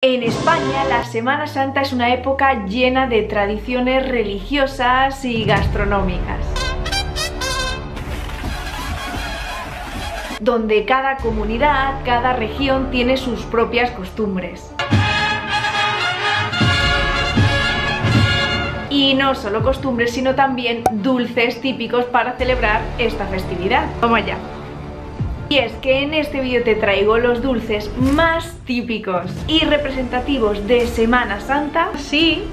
En España, la Semana Santa es una época llena de tradiciones religiosas y gastronómicas, donde cada comunidad, cada región tiene sus propias costumbres. Y no solo costumbres, sino también dulces típicos para celebrar esta festividad. Vamos allá. Y es que en este vídeo te traigo los dulces más típicos y representativos de Semana Santa, sí,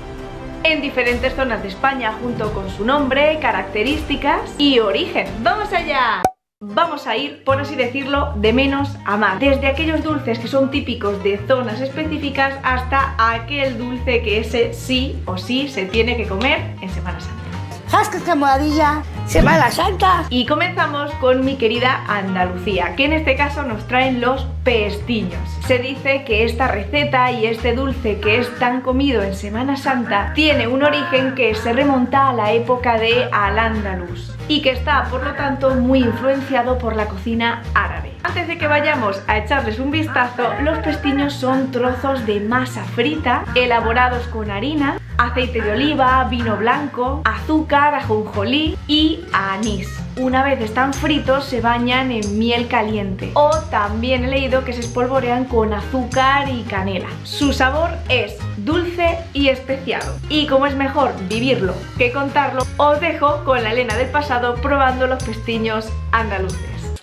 en diferentes zonas de España, junto con su nombre, características y origen. ¡Vamos allá! Vamos a ir, por así decirlo, de menos a más. Desde aquellos dulces que son típicos de zonas específicas hasta aquel dulce que ese sí o sí se tiene que comer en Semana Santa. ¡Jasca, camoradilla! ¡Semana Santa! Y comenzamos con mi querida Andalucía, que en este caso nos traen los pestiños. Se dice que esta receta y este dulce que es tan comido en Semana Santa tiene un origen que se remonta a la época de Al-Ándalus y que está, por lo tanto, muy influenciado por la cocina árabe. Antes de que vayamos a echarles un vistazo, los pestiños son trozos de masa frita elaborados con harina, aceite de oliva, vino blanco, azúcar, ajonjolí y anís. Una vez están fritos se bañan en miel caliente, o también he leído que se espolvorean con azúcar y canela. Su sabor es dulce y especiado, y como es mejor vivirlo que contarlo, os dejo con la Elena del pasado probando los pestiños andaluces.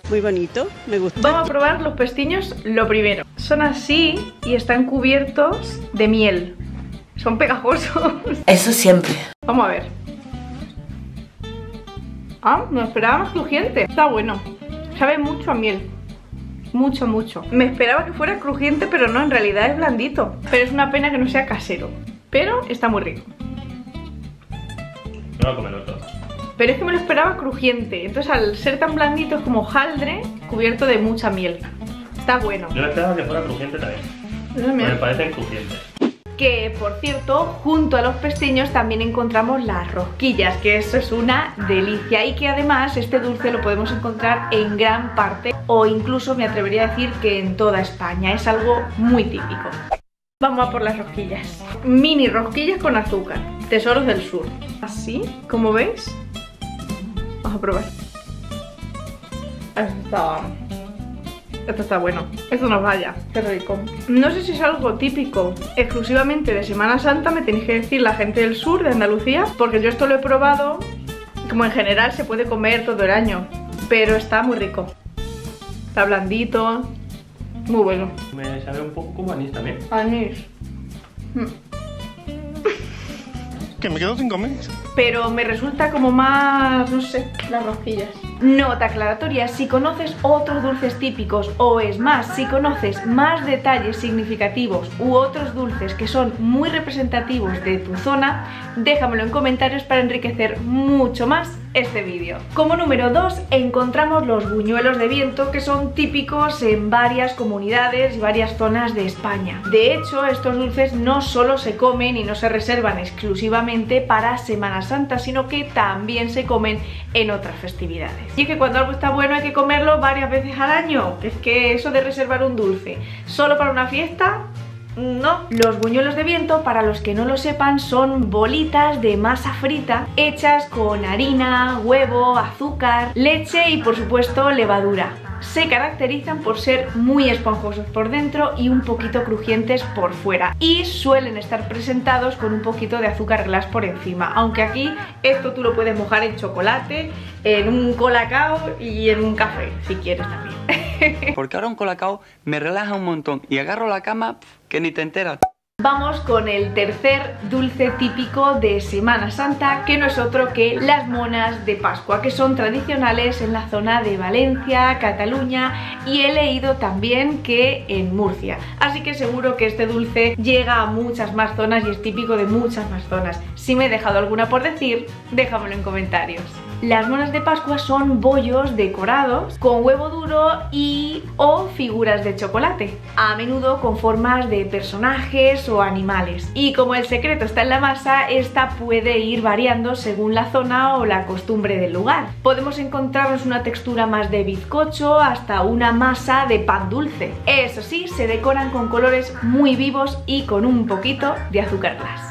Muy bonito, me gusta. Vamos a probar los pestiños lo primero. Son así y están cubiertos de miel. Son pegajosos. Eso siempre. Vamos a ver. Ah, me esperaba más crujiente. Está bueno. Sabe mucho a miel. Mucho, mucho. Me esperaba que fuera crujiente, pero no, en realidad es blandito. Pero es una pena que no sea casero. Pero está muy rico. No lo comerlo todo. Pero es que me lo esperaba crujiente. Entonces al ser tan blandito es como hojaldre cubierto de mucha miel. Está bueno. Yo esperaba que fuera crujiente también. Me parecen crujientes. Que, por cierto, junto a los pestiños también encontramos las rosquillas, que eso es una delicia y que además este dulce lo podemos encontrar en gran parte, o incluso me atrevería a decir que en toda España. Es algo muy típico. Vamos a por las rosquillas. Mini rosquillas con azúcar, tesoros del sur. Así, como veis. Vamos a probar. Esto está bueno. Esto nos vaya. Qué rico. No sé si es algo típico exclusivamente de Semana Santa. Me tenéis que decir la gente del sur, de Andalucía, porque yo esto lo he probado. Como en general se puede comer todo el año, pero está muy rico. Está blandito. Muy bueno. Me sabe un poco como anís también. Anís. Que me quedo sin comer. Pero me resulta como más, no sé, las rosquillas. Nota aclaratoria: si conoces otros dulces típicos, o es más, si conoces más detalles significativos u otros dulces que son muy representativos de tu zona, déjamelo en comentarios para enriquecer mucho más este vídeo. Como número 2 encontramos los buñuelos de viento, que son típicos en varias comunidades y varias zonas de España. De hecho, estos dulces no solo se comen y no se reservan exclusivamente para Semana Santa, sino que también se comen en otras festividades. Y es que cuando algo está bueno hay que comerlo varias veces al año. Es que eso de reservar un dulce solo para una fiesta, no. Los buñuelos de viento, para los que no lo sepan, son bolitas de masa frita hechas con harina, huevo, azúcar, leche y por supuesto levadura. Se caracterizan por ser muy esponjosos por dentro y un poquito crujientes por fuera, y suelen estar presentados con un poquito de azúcar glass por encima, aunque aquí esto tú lo puedes mojar en chocolate, en un colacao y en un café si quieres también. Porque ahora un colacao me relaja un montón y agarro la cama que ni te enteras. Vamos con el tercer dulce típico de Semana Santa, que no es otro que las monas de Pascua, que son tradicionales en la zona de Valencia, Cataluña, y he leído también que en Murcia. Así que seguro que este dulce llega a muchas más zonas y es típico de muchas más zonas. Si me he dejado alguna por decir, déjamelo en comentarios. Las monas de Pascua son bollos decorados con huevo duro o figuras de chocolate, a menudo con formas de personajes o animales. Y como el secreto está en la masa, esta puede ir variando según la zona o la costumbre del lugar. Podemos encontrarnos una textura más de bizcocho hasta una masa de pan dulce. Eso sí, se decoran con colores muy vivos y con un poquito de azúcar glass.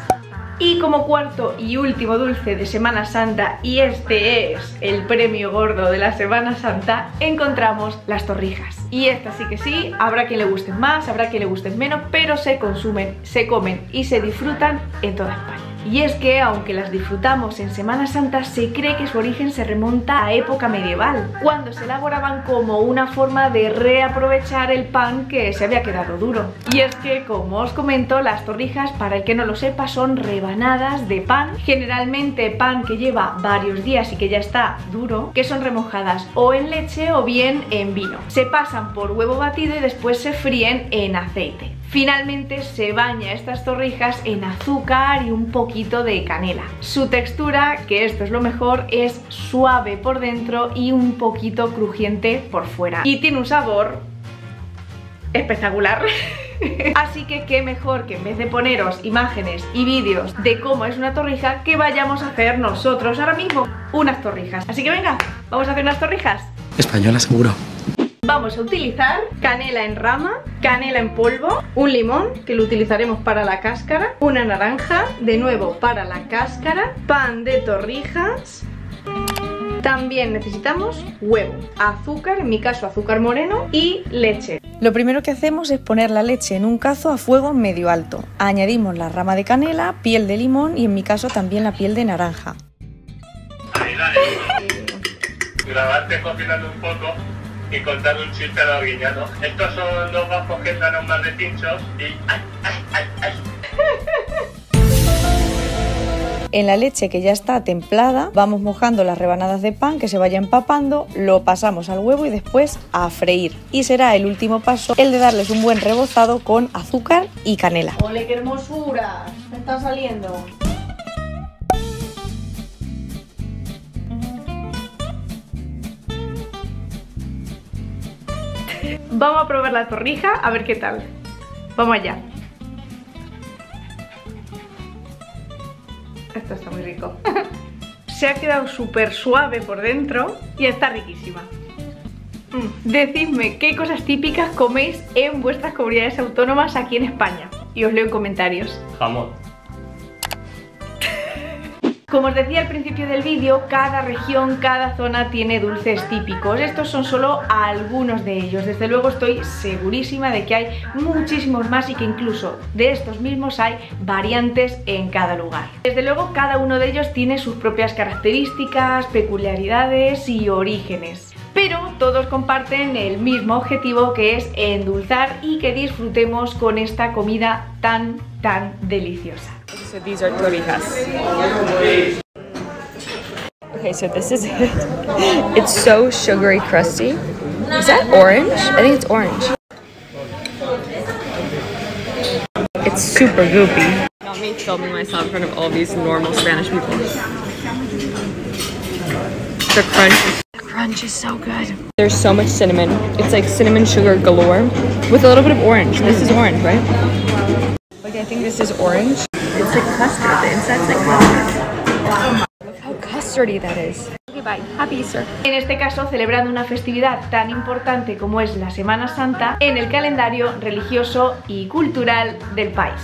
Y como cuarto y último dulce de Semana Santa, y este es el premio gordo de la Semana Santa, encontramos las torrijas. Y estas sí que sí, habrá quien le gusten más, habrá quien le gusten menos, pero se consumen, se comen y se disfrutan en toda España. Y es que, aunque las disfrutamos en Semana Santa, se cree que su origen se remonta a época medieval, cuando se elaboraban como una forma de reaprovechar el pan que se había quedado duro. Y es que, como os comento, las torrijas, para el que no lo sepa, son rebanadas de pan, generalmente pan que lleva varios días y que ya está duro, que son remojadas o en leche o bien en vino. Se pasan por huevo batido y después se fríen en aceite. Finalmente se baña estas torrijas en azúcar y un poquito de canela. Su textura, que esto es lo mejor, es suave por dentro y un poquito crujiente por fuera. Y tiene un sabor espectacular. Así que qué mejor que en vez de poneros imágenes y vídeos de cómo es una torrija, que vayamos a hacer nosotros ahora mismo unas torrijas. Así que venga, vamos a hacer unas torrijas. Española seguro. Vamos a utilizar canela en rama, canela en polvo, un limón, que lo utilizaremos para la cáscara, una naranja, de nuevo para la cáscara, pan de torrijas. También necesitamos huevo, azúcar, en mi caso azúcar moreno, y leche. Lo primero que hacemos es poner la leche en un cazo a fuego medio alto. Añadimos la rama de canela, piel de limón y en mi caso también la piel de naranja. Grabarte cocinando un poco y contar un chiste a los guiñanos. Estos son dos gafos que entran a un mar de pinchos y... ¡ay, ay, ay, ay! En la leche que ya está templada, vamos mojando las rebanadas de pan que se vaya empapando, lo pasamos al huevo y después a freír. Y será el último paso el de darles un buen rebozado con azúcar y canela. ¡Ole, qué hermosura! Me está saliendo. Vamos a probar la torrija, a ver qué tal. Vamos allá. Esto está muy rico. Se ha quedado súper suave por dentro y está riquísima. Decidme qué cosas típicas coméis en vuestras comunidades autónomas aquí en España. Y os leo en comentarios. Jamón. Como os decía al principio del vídeo, cada región, cada zona tiene dulces típicos. Estos son solo algunos de ellos. Desde luego estoy segurísima de que hay muchísimos más y que incluso de estos mismos hay variantes en cada lugar. Desde luego cada uno de ellos tiene sus propias características, peculiaridades y orígenes. Pero todos comparten el mismo objetivo, que es endulzar y que disfrutemos con esta comida tan deliciosa. So these are torrijas. Okay, so this is it. It's so sugary crusty. Is that orange? I think it's orange. It's super goopy. Not me filming myself in front of all these normal Spanish people. The crunch is so good. There's so much cinnamon. It's like cinnamon sugar galore with a little bit of orange. This is orange, right? Like I think this is orange. It's like custard. The inside's like custard. Look how custardy that is. Okay, bye. Happy Easter. En este caso, celebrando una festividad tan importante como es la Semana Santa en el calendario religioso y cultural del país.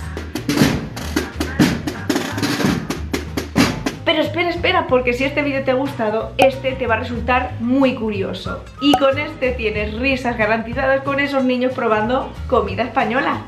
Pero espera, porque si este vídeo te ha gustado, este te va a resultar muy curioso. Y con este tienes risas garantizadas con esos niños probando comida española.